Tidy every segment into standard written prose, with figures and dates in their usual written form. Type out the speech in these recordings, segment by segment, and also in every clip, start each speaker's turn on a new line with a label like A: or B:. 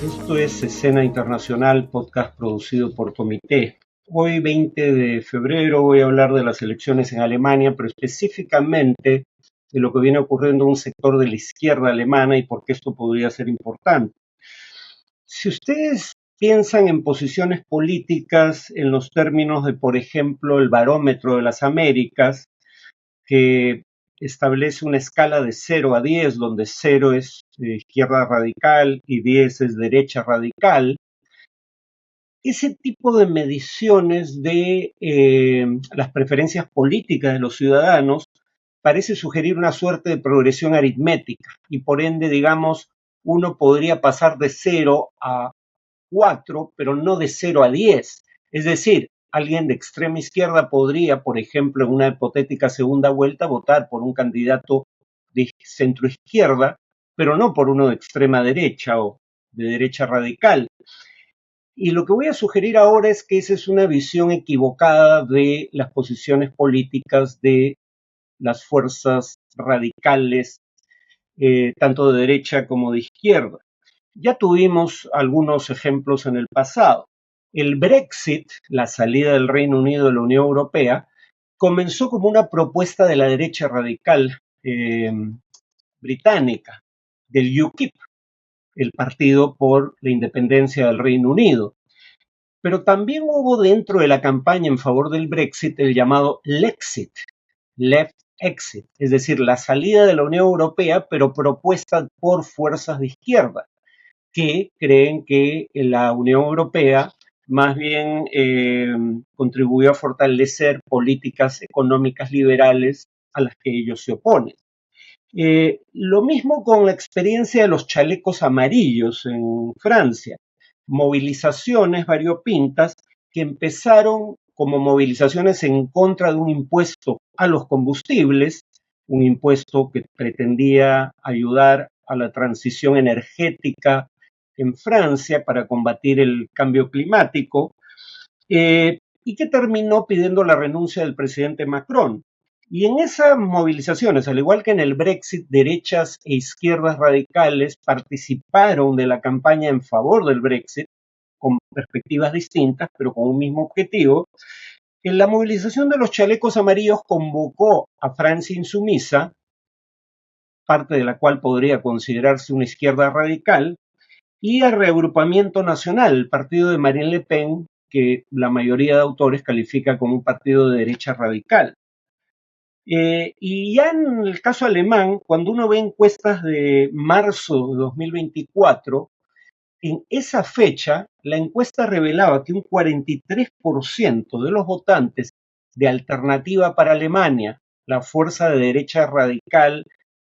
A: Esto es Escena Internacional, podcast producido por Comité. Hoy, 20 de febrero, voy a hablar de las elecciones en Alemania, pero específicamente de lo que viene ocurriendo en un sector de la izquierda alemana y por qué esto podría ser importante. Si ustedes piensan en posiciones políticas en los términos de, por ejemplo, el Barómetro de las Américas, que establece una escala de 0 a 10, donde 0 es izquierda radical y 10 es derecha radical. Ese tipo de mediciones de las preferencias políticas de los ciudadanos parece sugerir una suerte de progresión aritmética y por ende, digamos, uno podría pasar de 0 a 4, pero no de 0 a 10. Es decir, alguien de extrema izquierda podría, por ejemplo, en una hipotética segunda vuelta, votar por un candidato de centro izquierda, pero no por uno de extrema derecha o de derecha radical. Y lo que voy a sugerir ahora es que esa es una visión equivocada de las posiciones políticas de las fuerzas radicales, tanto de derecha como de izquierda. Ya tuvimos algunos ejemplos en el pasado. El Brexit, la salida del Reino Unido de la Unión Europea, comenzó como una propuesta de la derecha radical británica, del UKIP, el Partido por la Independencia del Reino Unido. Pero también hubo dentro de la campaña en favor del Brexit el llamado Lexit, Left Exit, es decir, la salida de la Unión Europea, pero propuesta por fuerzas de izquierda, que creen que la Unión Europea más bien contribuyó a fortalecer políticas económicas liberales a las que ellos se oponen. Lo mismo con la experiencia de los chalecos amarillos en Francia, movilizaciones variopintas que empezaron como movilizaciones en contra de un impuesto a los combustibles, un impuesto que pretendía ayudar a la transición energética en Francia para combatir el cambio climático, y que terminó pidiendo la renuncia del presidente Macron. Y en esas movilizaciones, al igual que en el Brexit, derechas e izquierdas radicales participaron de la campaña en favor del Brexit, con perspectivas distintas, pero con un mismo objetivo. En la movilización de los chalecos amarillos convocó a Francia Insumisa, parte de la cual podría considerarse una izquierda radical, y al Reagrupamiento Nacional, el partido de Marine Le Pen, que la mayoría de autores califica como un partido de derecha radical. Y ya en el caso alemán, cuando uno ve encuestas de marzo de 2024, en esa fecha la encuesta revelaba que un 43% de los votantes de Alternativa para Alemania, la fuerza de derecha radical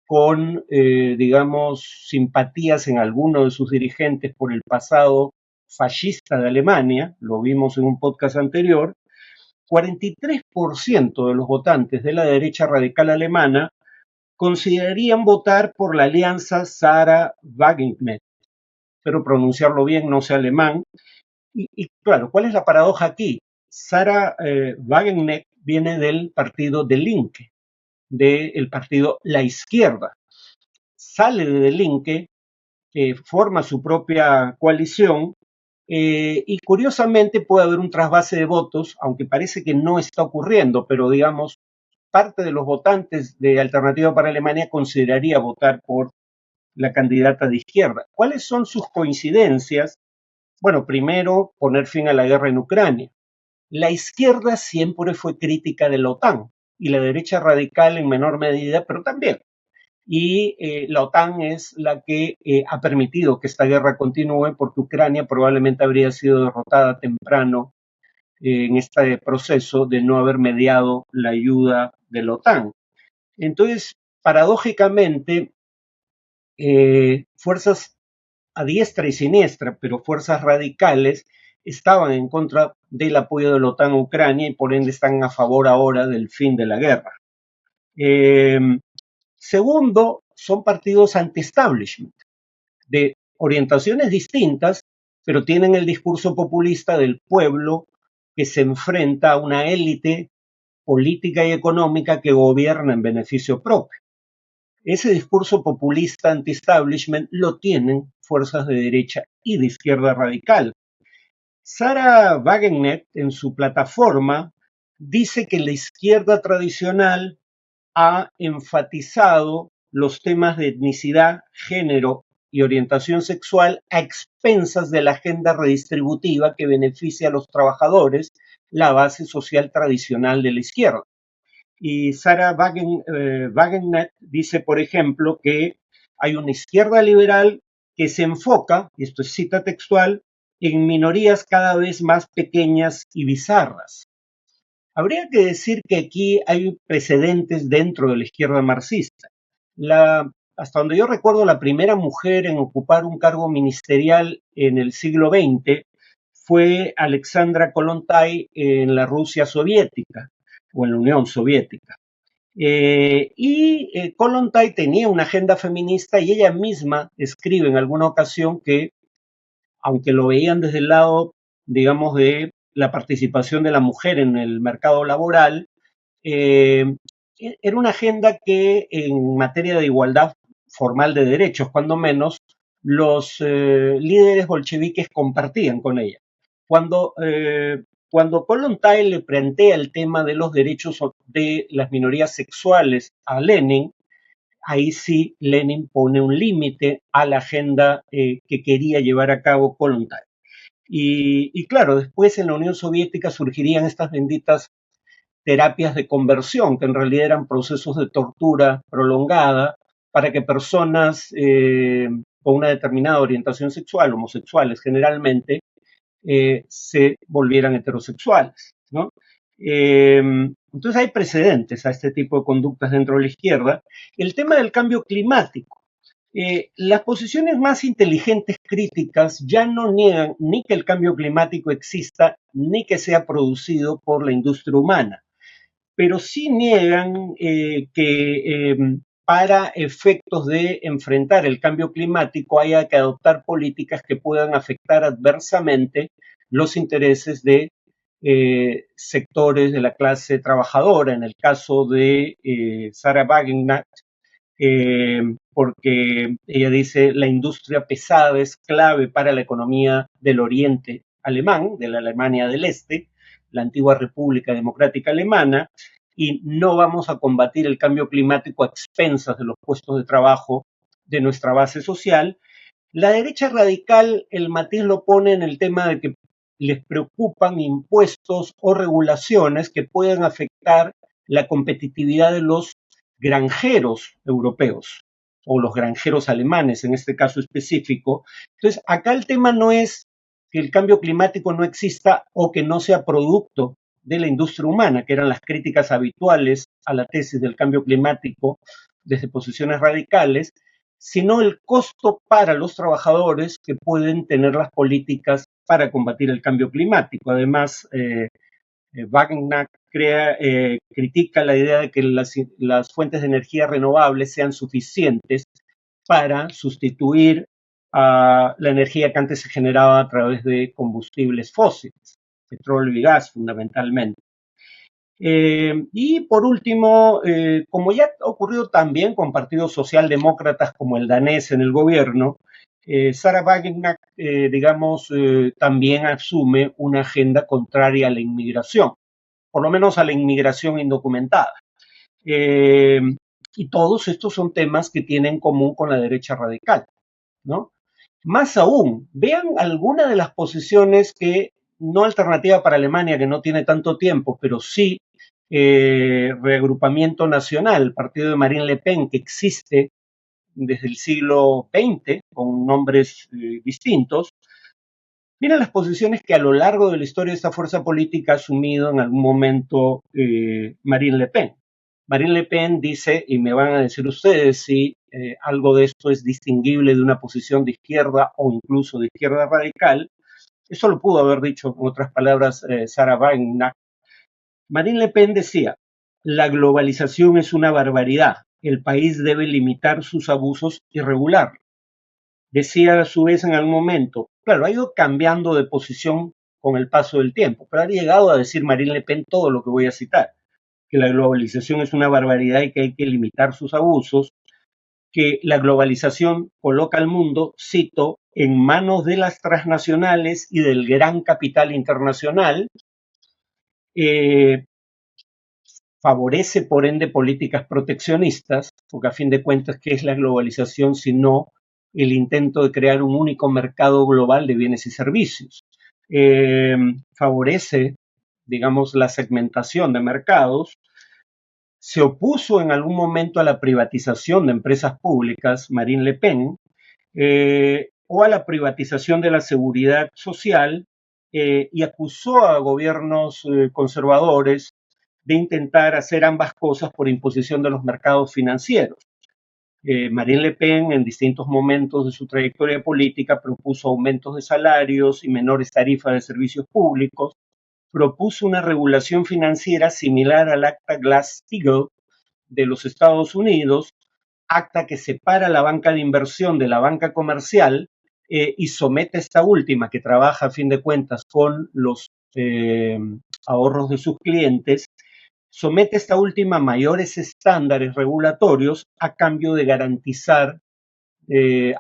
A: con, digamos, simpatías en algunos de sus dirigentes por el pasado fascista de Alemania, lo vimos en un podcast anterior, 43% de los votantes de la derecha radical alemana considerarían votar por la alianza Sarah-Wagenknecht, pero pronunciarlo bien, no sé alemán. Y claro, ¿cuál es la paradoja aquí? Sarah Wagenknecht viene del partido De Linke, del partido La Izquierda. Sale de Linke, forma su propia coalición, y curiosamente puede haber un trasvase de votos, aunque parece que no está ocurriendo, pero digamos, parte de los votantes de Alternativa para Alemania consideraría votar por la candidata de izquierda. ¿Cuáles son sus coincidencias? Bueno, primero, poner fin a la guerra en Ucrania. La izquierda siempre fue crítica de la OTAN y la derecha radical en menor medida, pero también. Y la OTAN es la que ha permitido que esta guerra continúe porque Ucrania probablemente habría sido derrotada temprano en este proceso de no haber mediado la ayuda de la OTAN. Entonces, paradójicamente, fuerzas a diestra y siniestra, pero fuerzas radicales, estaban en contra del apoyo de la OTAN a Ucrania y por ende están a favor ahora del fin de la guerra. Eh, Segundo, son partidos anti-establishment, de orientaciones distintas, pero tienen el discurso populista del pueblo que se enfrenta a una élite política y económica que gobierna en beneficio propio. Ese discurso populista anti-establishment lo tienen fuerzas de derecha y de izquierda radical. Sarah Wagenknecht en su plataforma dice que la izquierda tradicional ha enfatizado los temas de etnicidad, género y orientación sexual a expensas de la agenda redistributiva que beneficia a los trabajadores, la base social tradicional de la izquierda. Y Sarah Wagenknecht dice, por ejemplo, que hay una izquierda liberal que se enfoca, y esto es cita textual, en minorías cada vez más pequeñas y bizarras. Habría que decir que aquí hay precedentes dentro de la izquierda marxista. Hasta donde yo recuerdo, la primera mujer en ocupar un cargo ministerial en el siglo XX fue Alexandra Kollontai en la Rusia soviética o en la Unión Soviética. Kollontai tenía una agenda feminista y ella misma escribe en alguna ocasión que, aunque lo veían desde el lado, digamos, de la participación de la mujer en el mercado laboral, era una agenda que en materia de igualdad formal de derechos, cuando menos, los líderes bolcheviques compartían con ella. Cuando Kollontai le plantea el tema de los derechos de las minorías sexuales a Lenin, ahí sí Lenin pone un límite a la agenda que quería llevar a cabo Kollontai. Y claro, después en la Unión Soviética surgirían estas benditas terapias de conversión, que en realidad eran procesos de tortura prolongada para que personas con una determinada orientación sexual, homosexuales generalmente, se volvieran heterosexuales, ¿no? Entonces hay precedentes a este tipo de conductas dentro de la izquierda. El tema del cambio climático. Las posiciones más inteligentes críticas ya no niegan ni que el cambio climático exista, ni que sea producido por la industria humana, pero sí niegan que para efectos de enfrentar el cambio climático haya que adoptar políticas que puedan afectar adversamente los intereses de sectores de la clase trabajadora. En el caso de Sarah Wagenknecht, porque ella dice la industria pesada es clave para la economía del oriente alemán, de la Alemania del Este, la antigua República Democrática Alemana, y no vamos a combatir el cambio climático a expensas de los puestos de trabajo de nuestra base social. La derecha radical, el matiz lo pone en el tema de que les preocupan impuestos o regulaciones que puedan afectar la competitividad de los granjeros europeos o los granjeros alemanes en este caso específico. Entonces, acá el tema no es que el cambio climático no exista o que no sea producto de la industria humana, que eran las críticas habituales a la tesis del cambio climático desde posiciones radicales, sino el costo para los trabajadores que pueden tener las políticas para combatir el cambio climático. Además, Wagner critica la idea de que las fuentes de energía renovables sean suficientes para sustituir a la energía que antes se generaba a través de combustibles fósiles, petróleo y gas fundamentalmente. Y por último, como ya ha ocurrido también con partidos socialdemócratas como el danés en el gobierno, Sarah Wagenknecht, digamos, también asume una agenda contraria a la inmigración, por lo menos a la inmigración indocumentada. Y todos estos son temas que tienen en común con la derecha radical, ¿no? Más aún, vean algunas de las posiciones que, no Alternativa para Alemania, que no tiene tanto tiempo, pero sí Reagrupamiento Nacional, partido de Marine Le Pen, que existe desde el siglo XX, con nombres distintos. Miren las posiciones que a lo largo de la historia de esta fuerza política ha asumido en algún momento Marine Le Pen. Marine Le Pen dice, y me van a decir ustedes si algo de esto es distinguible de una posición de izquierda o incluso de izquierda radical. Eso lo pudo haber dicho, en otras palabras, Sarah Wagenknecht. Marine Le Pen decía, la globalización es una barbaridad, el país debe limitar sus abusos y regularlos. Decía a su vez en algún momento, claro, ha ido cambiando de posición con el paso del tiempo, pero ha llegado a decir Marine Le Pen todo lo que voy a citar, que la globalización es una barbaridad y que hay que limitar sus abusos. que la globalización coloca al mundo, cito, en manos de las transnacionales y del gran capital internacional, eh, favorece por ende políticas proteccionistas, porque a fin de cuentas, ¿qué es la globalización sino el intento de crear un único mercado global de bienes y servicios? Favorece, digamos, la segmentación de mercados. Se opuso en algún momento a la privatización de empresas públicas, Marine Le Pen, o a la privatización de la seguridad social, y acusó a gobiernos conservadores de intentar hacer ambas cosas por imposición de los mercados financieros. Marine Le Pen en distintos momentos de su trayectoria política propuso aumentos de salarios y menores tarifas de servicios públicos, propuso una regulación financiera similar al acta Glass-Steagall de los Estados Unidos, acta que separa la banca de inversión de la banca comercial, y somete a esta última, que trabaja a fin de cuentas con los ahorros de sus clientes, somete a esta última a mayores estándares regulatorios a cambio de garantizar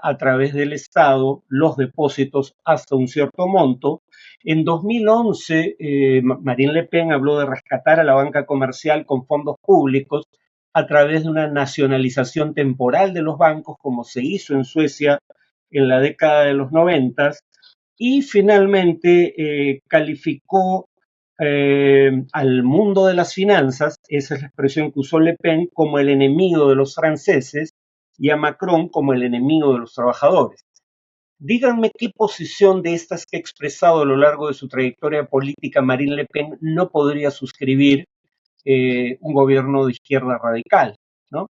A: a través del Estado los depósitos hasta un cierto monto. En 2011, Marine Le Pen habló de rescatar a la banca comercial con fondos públicos a través de una nacionalización temporal de los bancos, como se hizo en Suecia en la década de los 90, y finalmente calificó al mundo de las finanzas, esa es la expresión que usó Le Pen, como el enemigo de los franceses, y a Macron como el enemigo de los trabajadores. Díganme qué posición de estas que ha expresado a lo largo de su trayectoria política Marine Le Pen no podría suscribir un gobierno de izquierda radical, ¿no?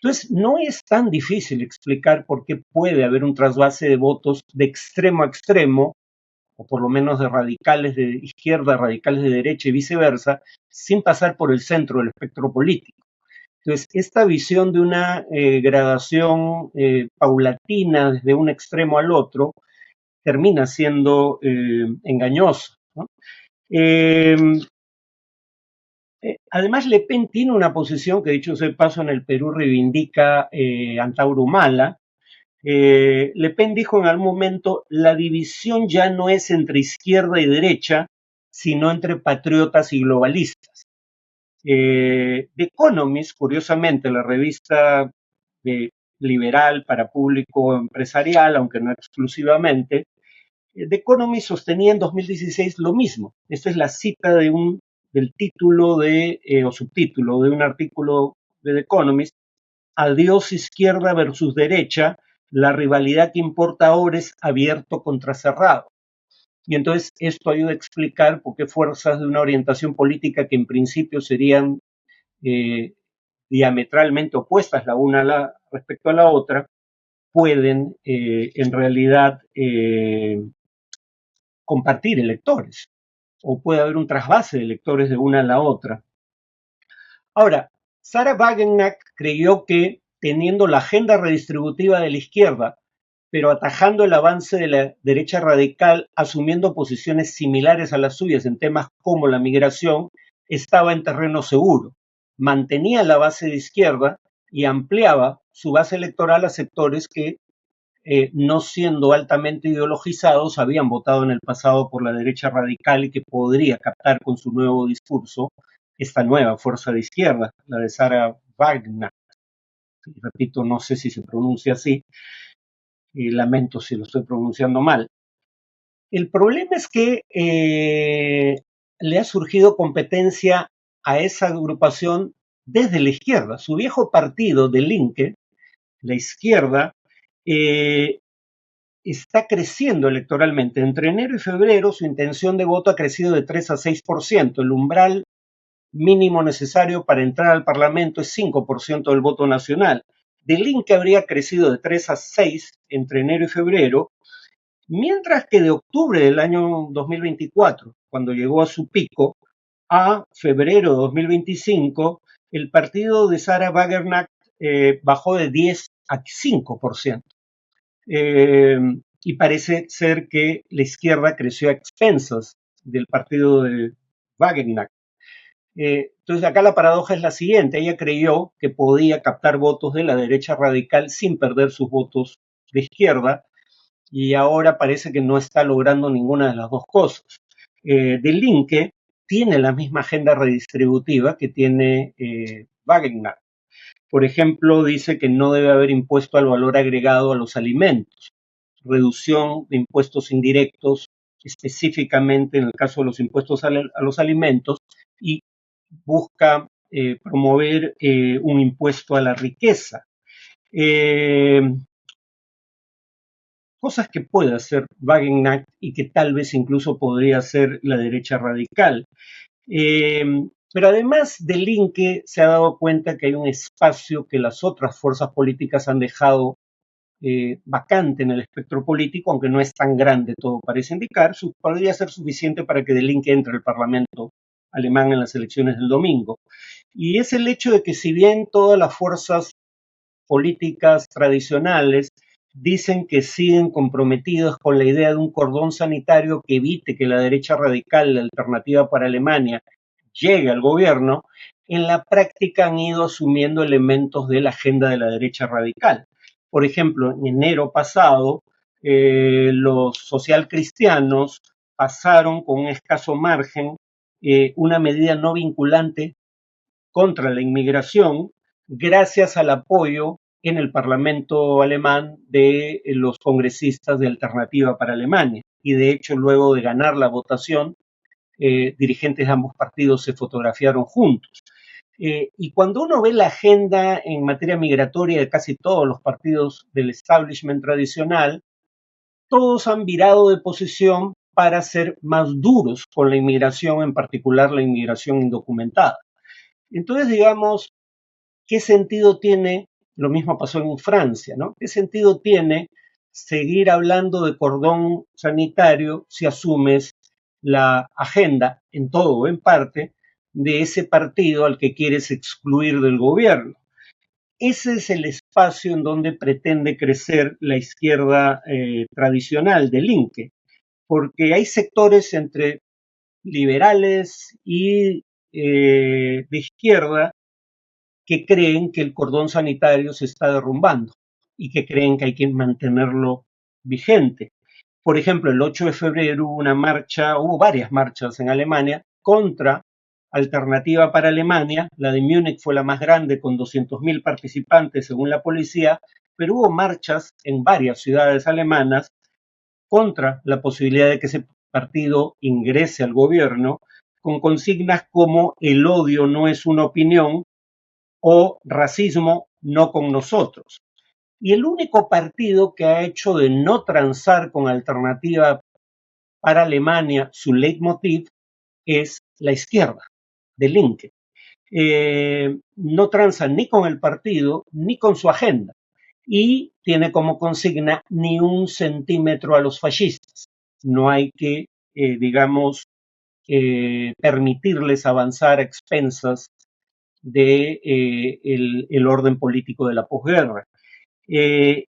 A: Entonces, no es tan difícil explicar por qué puede haber un trasvase de votos de extremo a extremo, o por lo menos de radicales de izquierda, radicales de derecha y viceversa, sin pasar por el centro del espectro político. Entonces, esta visión de una gradación paulatina desde un extremo al otro termina siendo engañosa, ¿no? Eh, Además, Le Pen tiene una posición que, dicho sea de paso, en el Perú reivindica Antauro Humala. Le Pen dijo en algún momento, la división ya no es entre izquierda y derecha, sino entre patriotas y globalistas. The Economist, curiosamente, la revista liberal para público empresarial, aunque no exclusivamente, The Economist sostenía en 2016 lo mismo. Esta es la cita del título o subtítulo de un artículo de The Economist: Adiós izquierda versus derecha, la rivalidad que importa ahora es abierto contra cerrado. Y entonces esto ayuda a explicar por qué fuerzas de una orientación política que en principio serían eh, diametralmente opuestas la una respecto a la otra, pueden en realidad compartir electores, o puede haber un trasvase de electores de una a la otra. Ahora, Sarah Wagenknecht creyó que teniendo la agenda redistributiva de la izquierda, pero atajando el avance de la derecha radical, asumiendo posiciones similares a las suyas en temas como la migración, estaba en terreno seguro. Mantenía la base de izquierda y ampliaba su base electoral a sectores que, no siendo altamente ideologizados, habían votado en el pasado por la derecha radical y que podría captar con su nuevo discurso esta nueva fuerza de izquierda, la de Sarah Wagenknecht. Repito, no sé si se pronuncia así, y lamento si lo estoy pronunciando mal. El problema es que le ha surgido competencia a esa agrupación desde la izquierda. Su viejo partido de Linke, la izquierda, está creciendo electoralmente. Entre enero y febrero su intención de voto ha crecido de 3 a 6%. El umbral mínimo necesario para entrar al Parlamento es 5% del voto nacional. De Linke habría crecido de 3 a 6 entre enero y febrero, mientras que de octubre del año 2024, cuando llegó a su pico, a febrero de 2025, el partido de Sarah Wagenknecht bajó de 10 a 5%. Y parece ser que la izquierda creció a expensas del partido de Wagenknecht. Entonces acá la paradoja es la siguiente, ella creyó que podía captar votos de la derecha radical sin perder sus votos de izquierda, y ahora parece que no está logrando ninguna de las dos cosas. De Linke tiene la misma agenda redistributiva que tiene Wagner. Por ejemplo, dice que no debe haber impuesto al valor agregado a los alimentos, reducción de impuestos indirectos, específicamente en el caso de los impuestos a los alimentos, y busca promover un impuesto a la riqueza. Eh, Cosas que puede hacer Wagner y que tal vez incluso podría hacer la derecha radical. Eh, pero además de Linke se ha dado cuenta que hay un espacio que las otras fuerzas políticas han dejado vacante en el espectro político, aunque no es tan grande, todo parece indicar, podría ser suficiente para que de Linke entre al Parlamento alemán en las elecciones del domingo. Y es el hecho de que si bien todas las fuerzas políticas tradicionales dicen que siguen comprometidos con la idea de un cordón sanitario que evite que la derecha radical, la alternativa para Alemania, llegue al gobierno, en la práctica han ido asumiendo elementos de la agenda de la derecha radical. Por ejemplo, en enero pasado, los socialcristianos pasaron con un escaso margen una medida no vinculante contra la inmigración gracias al apoyo en el Parlamento alemán de los congresistas de Alternativa para Alemania. Y de hecho, luego de ganar la votación, dirigentes de ambos partidos se fotografiaron juntos. Y cuando uno ve la agenda en materia migratoria de casi todos los partidos del establishment tradicional, todos han virado de posición para ser más duros con la inmigración, en particular la inmigración indocumentada. Entonces, digamos, ¿qué sentido tiene? Lo mismo pasó en Francia, ¿no? ¿Qué sentido tiene seguir hablando de cordón sanitario si asumes la agenda, en todo o en parte, de ese partido al que quieres excluir del gobierno? Ese es el espacio en donde pretende crecer la izquierda tradicional de Linke, porque hay sectores entre liberales y de izquierda que creen que el cordón sanitario se está derrumbando y que creen que hay que mantenerlo vigente. Por ejemplo, el 8 de febrero hubo varias marchas en Alemania contra Alternativa para Alemania. La de Múnich fue la más grande con 200.000 participantes según la policía, pero hubo marchas en varias ciudades alemanas contra la posibilidad de que ese partido ingrese al gobierno con consignas como el odio no es una opinión o racismo no con nosotros. Y el único partido que ha hecho de no transar con Alternativa para Alemania su leitmotiv es la izquierda, de Linke. No transa ni con el partido ni con su agenda y tiene como consigna ni un centímetro a los fascistas. No hay que, digamos, permitirles avanzar a expensas de el orden político de la posguerra. Y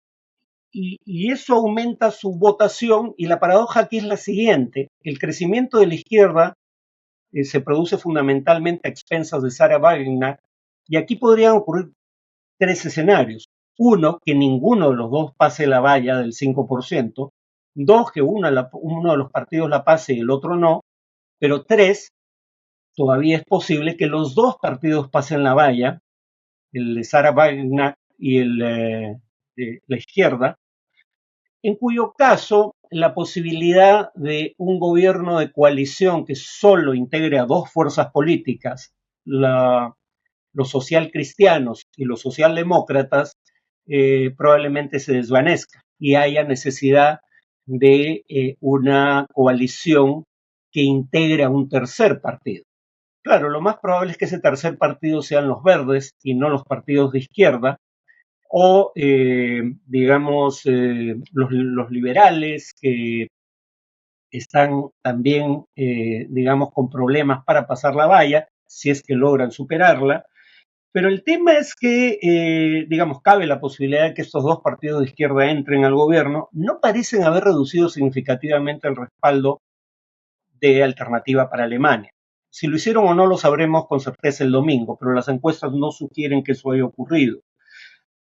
A: eso aumenta su votación y la paradoja aquí es la siguiente, el crecimiento de la izquierda se produce fundamentalmente a expensas de Sarah Wagner y aquí podrían ocurrir tres escenarios. Uno, que ninguno de los dos pase la valla del 5%. Dos, que uno de los partidos la pase y el otro no. Pero tres, todavía es posible que los dos partidos pasen la valla, el de Sarah Wagner y el de la izquierda, en cuyo caso la posibilidad de un gobierno de coalición que solo integre a dos fuerzas políticas, los socialcristianos y los socialdemócratas, probablemente se desvanezca y haya necesidad de una coalición que integre a un tercer partido. Claro, lo más probable es que ese tercer partido sean los verdes y no los partidos de izquierda, o digamos los liberales que están también, digamos, con problemas para pasar la valla, si es que logran superarla. Pero el tema es que, digamos, cabe la posibilidad de que estos dos partidos de izquierda entren al gobierno. No parecen haber reducido significativamente el respaldo de Alternativa para Alemania. Si lo hicieron o no lo sabremos con certeza el domingo, pero las encuestas no sugieren que eso haya ocurrido.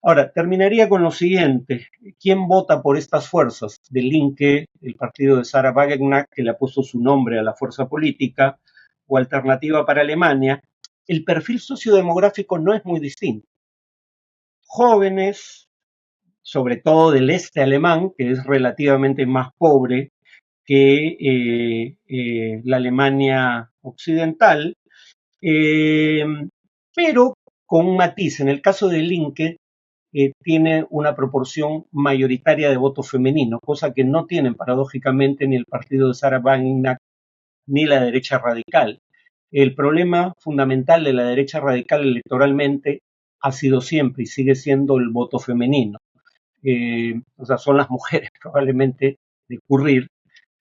A: Ahora, terminaría con lo siguiente. ¿Quién vota por estas fuerzas? Del Linke, el partido de Sarah Wagenknecht, que le ha puesto su nombre a la fuerza política, o Alternativa para Alemania. El perfil sociodemográfico no es muy distinto. Jóvenes, sobre todo del este alemán, que es relativamente más pobre que la Alemania occidental, pero con un matiz. En el caso de Linke, tiene una proporción mayoritaria de voto femenino, cosa que no tienen paradójicamente ni el partido de Sarah Wagenknecht ni la derecha radical. El problema fundamental de la derecha radical electoralmente ha sido siempre y sigue siendo el voto femenino. O sea, son las mujeres probablemente de Currir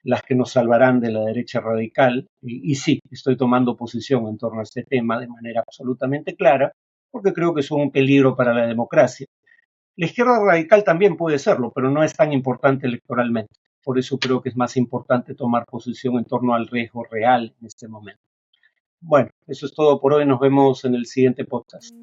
A: las que nos salvarán de la derecha radical. Y sí, estoy tomando posición en torno a este tema de manera absolutamente clara, porque creo que son un peligro para la democracia. La izquierda radical también puede serlo, pero no es tan importante electoralmente. Por eso creo que es más importante tomar posición en torno al riesgo real en este momento. Bueno, eso es todo por hoy. Nos vemos en el siguiente podcast.